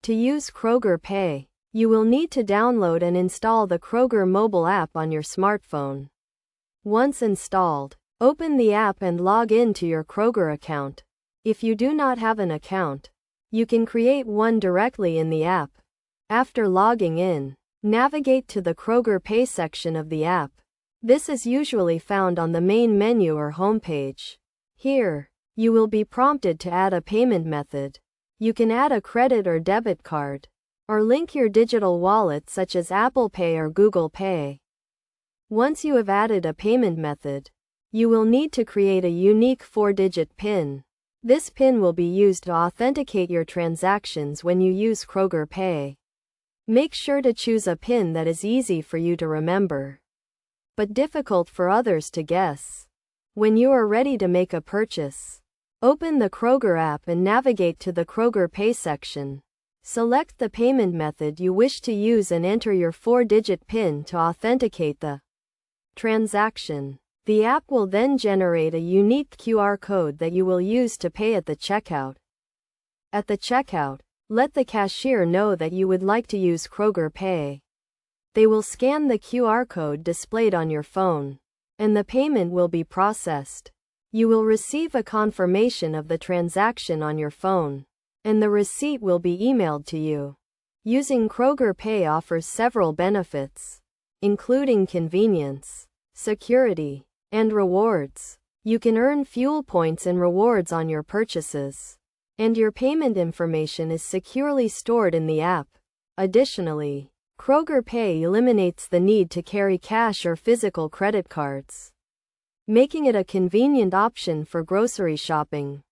To use Kroger Pay, you will need to download and install the Kroger mobile app on your smartphone. Once installed, open the app and log in to your Kroger account. If you do not have an account, you can create one directly in the app. After logging in, navigate to the Kroger Pay section of the app. This is usually found on the main menu or homepage. Here, you will be prompted to add a payment method. You can add a credit or debit card, or link your digital wallet such as Apple Pay or Google Pay. Once you have added a payment method, you will need to create a unique 4-digit PIN. This PIN will be used to authenticate your transactions when you use Kroger Pay. Make sure to choose a PIN that is easy for you to remember, but difficult for others to guess. When you are ready to make a purchase, open the Kroger app and navigate to the Kroger Pay section. Select the payment method you wish to use and enter your 4-digit PIN to authenticate the transaction. The app will then generate a unique QR code that you will use to pay at the checkout. At the checkout, let the cashier know that you would like to use Kroger Pay. They will scan the QR code displayed on your phone, and the payment will be processed. You will receive a confirmation of the transaction on your phone, and the receipt will be emailed to you. Using Kroger Pay offers several benefits, including convenience, security, and rewards. You can earn fuel points and rewards on your purchases, and your payment information is securely stored in the app. Additionally, Kroger Pay eliminates the need to carry cash or physical credit cards, making it a convenient option for grocery shopping.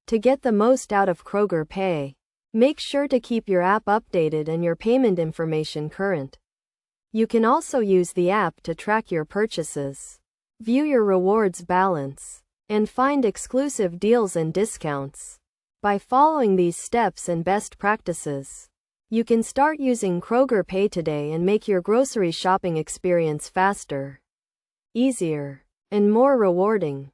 To get the most out of Kroger Pay, make sure to keep your app updated and your payment information current. You can also use the app to track your purchases, view your rewards balance, and find exclusive deals and discounts. By following these steps and best practices, you can start using Kroger Pay today and make your grocery shopping experience faster, easier, and more rewarding.